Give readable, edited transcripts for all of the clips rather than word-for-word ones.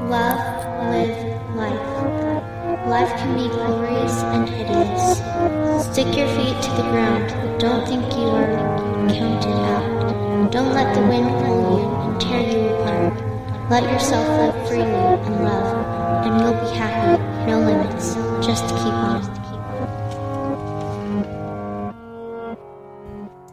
Love, live, life. Life can be glorious and hideous. Stick your feet to the ground. Don't think you are counted out. Don't let the wind pull you and tear you apart. Let yourself live freely and love, and you'll be happy. No limits. Just keep on.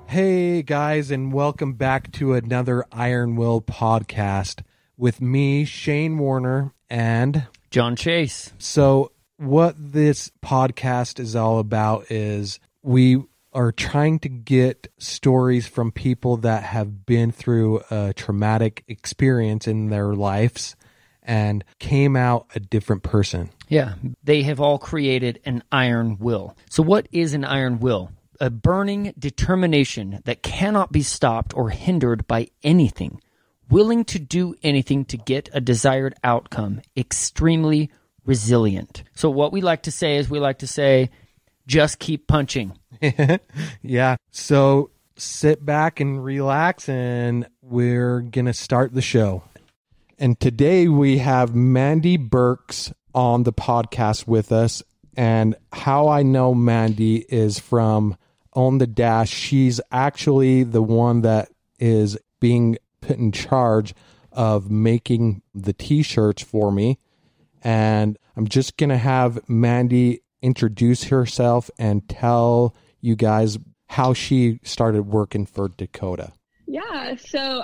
Hey guys, and welcome back to another Iron Will podcast with me, Shane Warner, and John Chase. So what this podcast is all about is we are trying to get stories from people that have been through a traumatic experience in their lives and came out a different person. Yeah, they have all created an iron will. So what is an iron will? A burning determination that cannot be stopped or hindered by anything, willing to do anything to get a desired outcome, extremely resilient. So what we like to say is just keep punching. Yeah. So sit back and relax, and we're going to start the show. And today we have Mandy Burks on the podcast with us. And how I know Mandy is from On the Dash. She's actually the one that is being put in charge of making the t-shirts for me. And I'm just going to have Mandy introduce herself and tell you guys how she started working for Dakota. Yeah, so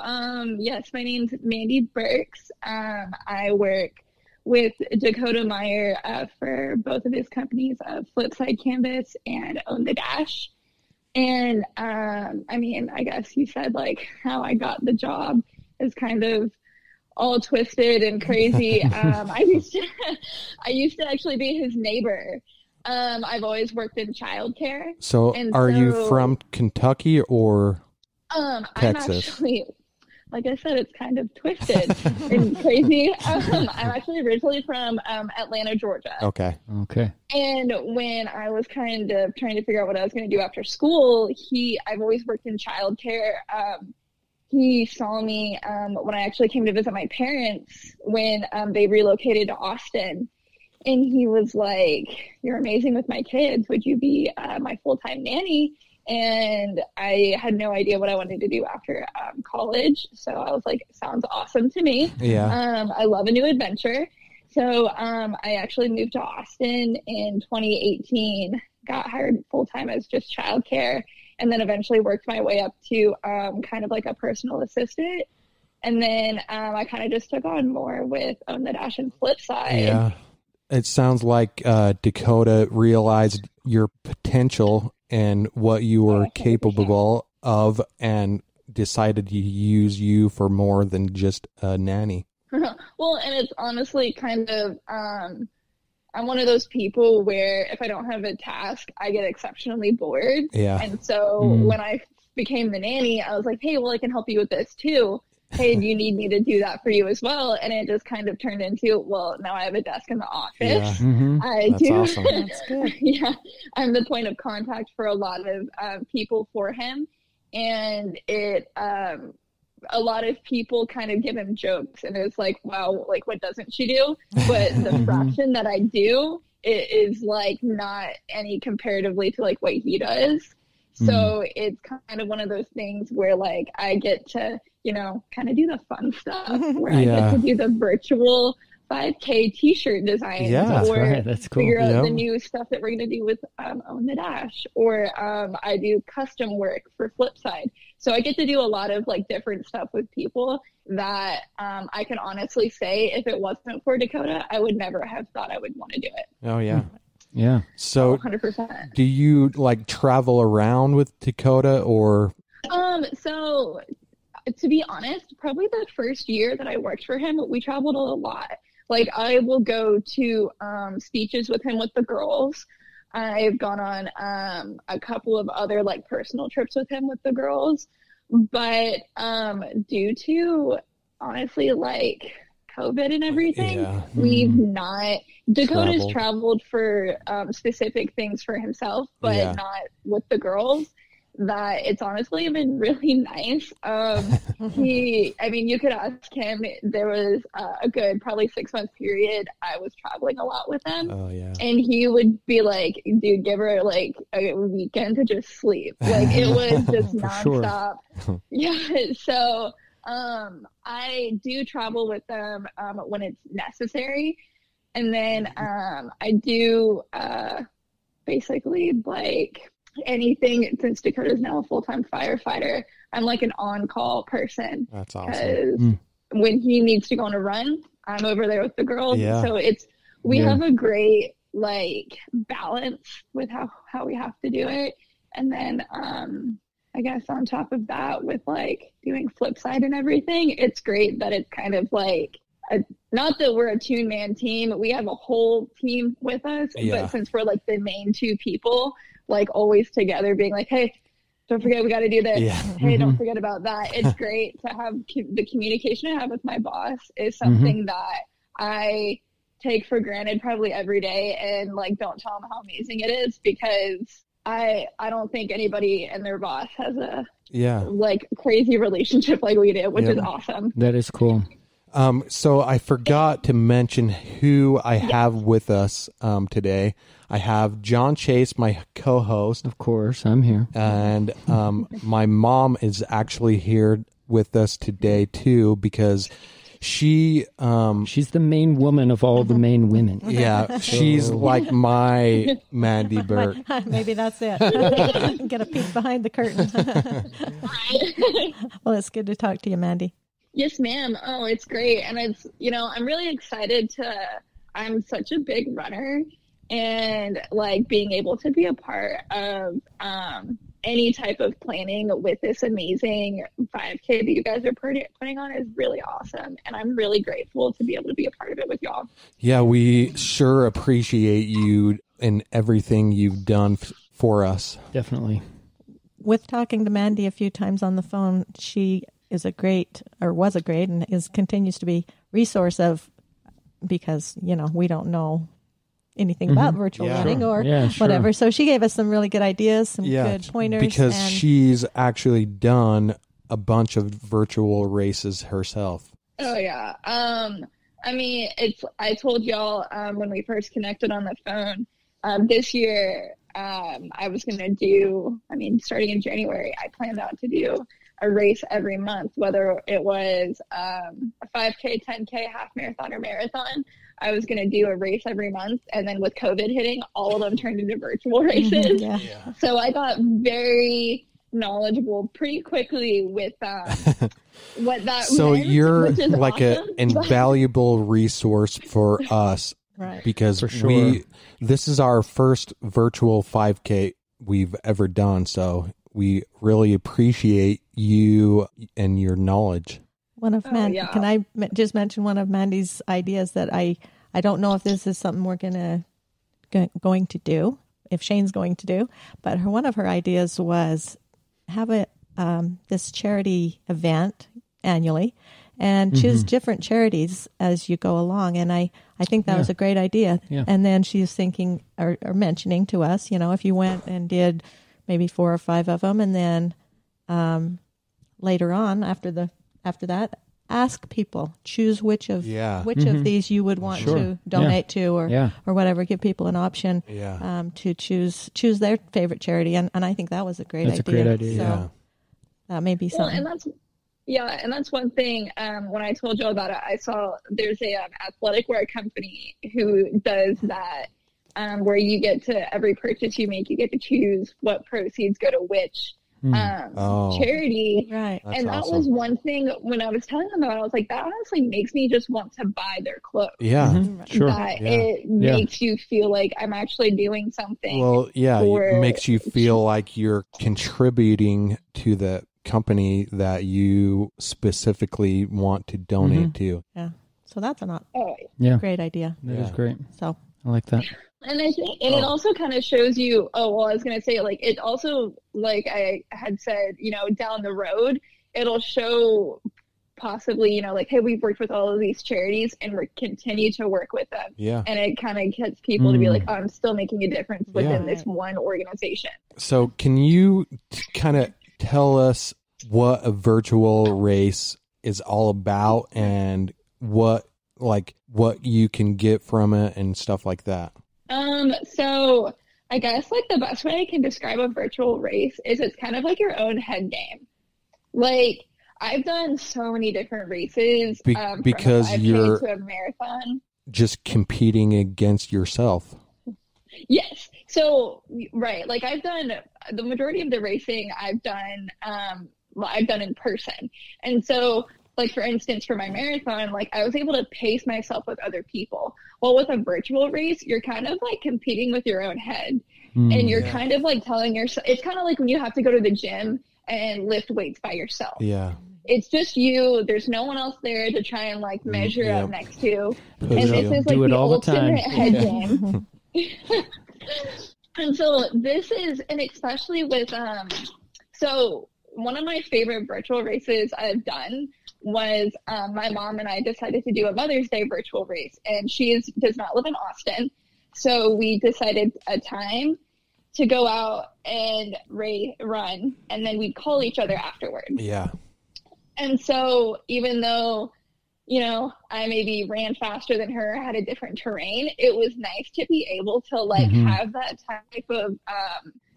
yes, my name's Mandy Burks. I work with Dakota Meyer for both of his companies, Flipside Canvas and On the Dash. And I guess you said like how I got the job is kind of all twisted and crazy. I used to actually be his neighbor. I've always worked in childcare. So are you from Kentucky or Texas? I'm actually, like I said, it's kind of twisted and crazy. I'm actually originally from Atlanta, Georgia. Okay. And when I was kind of trying to figure out what I was going to do after school, I've always worked in childcare. He saw me when I actually came to visit my parents when they relocated to Austin. And he was like, "You're amazing with my kids. Would you be my full-time nanny?" And I had no idea what I wanted to do after college. So I was like, sounds awesome to me. Yeah. I love a new adventure. So I actually moved to Austin in 2018, got hired full-time as just childcare, and then eventually worked my way up to kind of like a personal assistant. And then I kind of just took on more with On the Dash and Flipside. Yeah. It sounds like Dakota realized your potential and what you were capable of and decided to use you for more than just a nanny. Well, and it's honestly kind of, I'm one of those people where if I don't have a task, I get exceptionally bored. Yeah. And so when I became the nanny, I was like, hey, well, I can help you with this too. Hey, do you need me to do that for you as well? And it just kind of turned into, well, now I have a desk in the office. Yeah. Mm-hmm. That's awesome. That's good. Yeah. I'm the point of contact for a lot of people for him. And a lot of people kind of give him jokes. And it's like, wow, like what doesn't she do? But the fraction that I do, it is like not any comparatively to like what he does. So it's kind of one of those things where like I get to, kind of do the fun stuff where I get to do the virtual 5K t-shirt designs That's cool. Figure out the new stuff that we're going to do with On the Dash, or I do custom work for Flipside. So I get to do a lot of like different stuff with people that I can honestly say if it wasn't for Dakota, I would never have thought I would want to do it. Oh, yeah. Yeah. So 100%. Do you like travel around with Dakota or? So to be honest, probably the first year that I worked for him, we traveled a lot. Like I will go to speeches with him with the girls. I've gone on a couple of other like personal trips with him with the girls. But due to honestly like COVID and everything, we've not. Dakota's traveled for specific things for himself, but not with the girls. that it's honestly been really nice. You could ask him. There was a good probably 6-month period I was traveling a lot with him. Oh yeah. And he would be like, dude, give her like a weekend to just sleep. Like it was just nonstop. Sure. Yeah. So I do travel with them when it's necessary. And then I do basically like anything, since Dakota's now a full-time firefighter, I'm like an on-call person. That's awesome. When he needs to go on a run, I'm over there with the girls. Yeah. So we have a great like balance with how we have to do it. And then I guess on top of that, with like doing flip side and everything, it's great that it's kind of like not that we're a 2-man team, we have a whole team with us, but since we're like the main 2 people, like always together being like, hey, don't forget we got to do this. Yeah. Hey, don't forget about that. It's great to have the communication I have with my boss is something that I take for granted probably every day, and like don't tell them how amazing it is, because I don't think anybody and their boss has a like crazy relationship like we do, which is awesome. That is cool. So I forgot to mention who I have with us today. I have John Chase, my co-host. Of course, I'm here. And my mom is actually here with us today too, because she's the main woman of all the main women. Yeah, she's like my Mandy Burke. Maybe that's it. Get a peek behind the curtain. Well, it's good to talk to you, Mandy. Yes, ma'am. Oh, it's great. And it's, I'm really excited I'm such a big runner, and like being able to be a part of any type of planning with this amazing 5K that you guys are putting on is really awesome. And I'm really grateful to be able to be a part of it with y'all. Yeah, we sure appreciate you and everything you've done for us. Definitely. With talking to Mandy a few times on the phone, she was a great and continues to be resource because we don't know anything about virtual running or whatever. So she gave us some really good ideas, some good pointers. Because she's actually done a bunch of virtual races herself. Oh yeah. I told y'all when we first connected on the phone this year, I was going to do, starting in January, I planned out to do a race every month, whether it was a 5K, 10K, half marathon, or marathon. I was going to do a race every month. And then with COVID hitting, all of them turned into virtual races. So I got very knowledgeable pretty quickly with what that so meant, you're which is like awesome, an invaluable resource for us. Right. Because this is our first virtual 5K we've ever done. So we really appreciate you and your knowledge. Can I just mention one of Mandy's ideas that I don't know if this is something we're going to do, if Shane's going to do, but one of her ideas was have this charity event annually and choose different charities as you go along. And I think that was a great idea. Yeah. And then she's thinking or mentioning to us, if you went and did maybe 4 or 5 of them, and then later on after that, ask people, choose which of these you would want to donate to or whatever. Give people an option to choose their favorite charity, and I think that was a great idea. That's a great idea. So that may be something. And that's one thing. When I told you about it, I saw there's a athletic wear company who does that, where you get to every purchase you make, you get to choose what proceeds go to which charity. Right. And that was one thing when I was telling them about it, I was like, that honestly makes me just want to buy their clothes. Yeah. Sure. It makes you feel like I'm actually doing something. Well, it makes you feel like you're contributing to the company that you specifically want to donate to. Yeah. So that's a great idea. That is great. So I like that. And I think, it also kind of shows you, I was going to say, like, it also, like I had said, down the road, it'll show possibly, like, hey, we've worked with all of these charities and we continue to work with them. Yeah. And it kind of gets people to be like, oh, I'm still making a difference within this one organization. So can you kind of tell us what a virtual race is all about and what you can get from it and stuff like that? So I guess like the best way I can describe a virtual race is it's kind of like your own head game. Like, I've done so many different races because from a 5K you're to a marathon. Just competing against yourself. Yes. So, right. Like, I've done the majority of the racing I've done in person. And so, like, for instance, for my marathon, like, I was able to pace myself with other people. Well, with a virtual race, you're kind of like competing with your own head. And you're kind of like telling yourself, it's kind of like when you have to go to the gym and lift weights by yourself. Yeah. It's just you. There's no one else there to try and like measure up next to. And this is like Do it the all the time. ultimate head game. And so this is, and especially with, so one of my favorite virtual races I've done was my mom and I decided to do a Mother's Day virtual race, and she does not live in Austin. So we decided a time to go out and run, and then we'd call each other afterward. Yeah. And so even though, I maybe ran faster than her, had a different terrain, it was nice to be able to like have that type of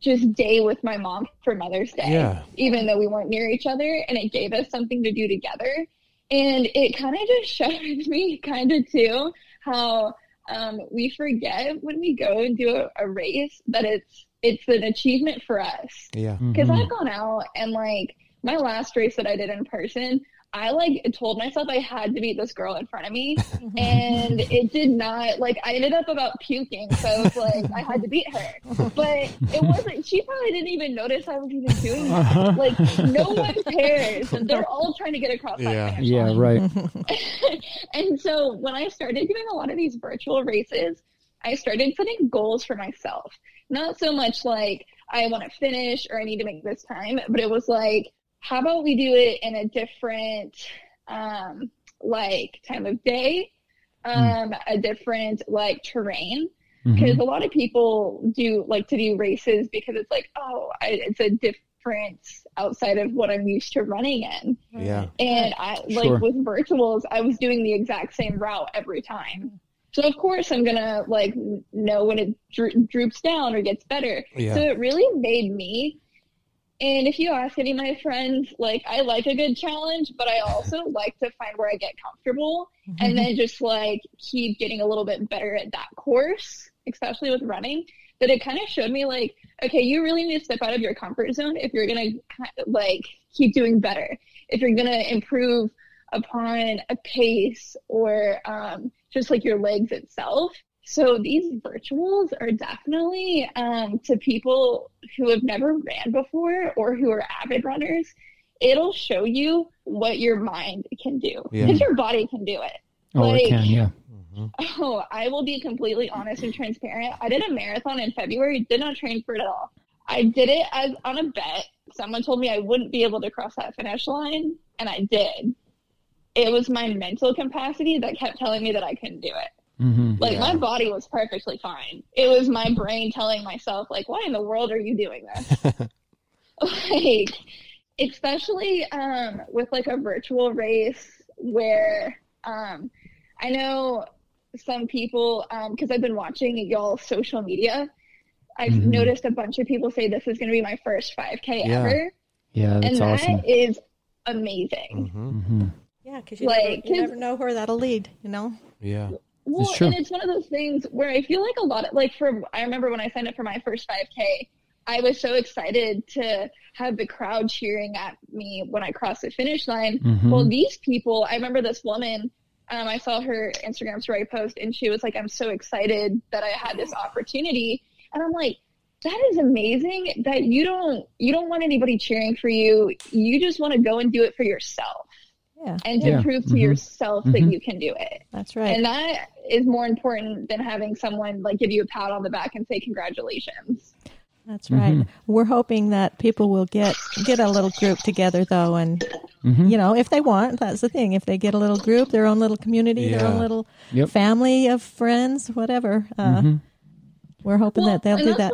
just day with my mom for Mother's Day, even though we weren't near each other, and it gave us something to do together. And it kind of just showed me kind of too how we forget when we go and do a race that it's an achievement for us. Yeah. Because I've gone out and like my last race that I did in person, I like told myself I had to beat this girl in front of me, and it did not. Like, I ended up about puking, so I was like, I had to beat her. But it wasn't. She probably didn't even notice I was even doing that. Like, no one cares. They're all trying to get across that finish line. Right. And so when I started doing a lot of these virtual races, I started setting goals for myself. Not so much like I want to finish or I need to make this time, but it was like, how about we do it in a different, like time of day, a different like terrain, because a lot of people do like to do races because it's like, it's a difference outside of what I'm used to running in. Yeah. And I like with virtuals, I was doing the exact same route every time. So of course I'm going to like know when it droops down or gets better. Yeah. So it really made me. And if you ask any of my friends, like, I like a good challenge, but I also like to find where I get comfortable and then just, like, keep getting a little bit better at that course, especially with running, that it kind of showed me, like, okay, you really need to step out of your comfort zone if you're going to, like, keep doing better. If you're going to improve upon a pace or just, like, your legs itself. So these virtuals are definitely to people who have never ran before or who are avid runners, it'll show you what your mind can do because your body can do it. It can, yeah. Oh, I will be completely honest and transparent. I did a marathon in February, did not train for it at all. I did it as on a bet. Someone told me I wouldn't be able to cross that finish line, and I did. It was my mental capacity that kept telling me that I couldn't do it. My body was perfectly fine. It was my brain telling myself, like, why in the world are you doing this? Like, especially with like a virtual race where I know some people, because I've been watching y'all's social media, I've noticed a bunch of people say this is going to be my first 5K ever. Yeah, that's awesome. And that is amazing. Yeah, because you never know where that'll lead, Yeah. Well, and it's one of those things where I feel like a lot of, like, I remember when I signed up for my first 5K, I was so excited to have the crowd cheering at me when I crossed the finish line. Well, these people, I remember this woman, I saw her Instagram story post, and she was like, I'm so excited that I had this opportunity. And I'm like, that is amazing that you don't want anybody cheering for you. You just want to go and do it for yourself. Yeah. And to prove to yourself that you can do it. That's right. And that is more important than having someone like give you a pat on the back and say congratulations. That's right. We're hoping that people will get a little group together, though, and if they want, that's the thing. If they get a little group, their own little community, their own little family of friends, whatever, we're hoping that they'll do that.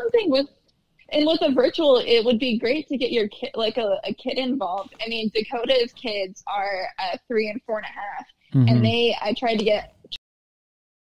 With a virtual, it would be great to get your kid, like a kid involved. I mean, Dakota's kids are 3 and 4.5, and I tried to get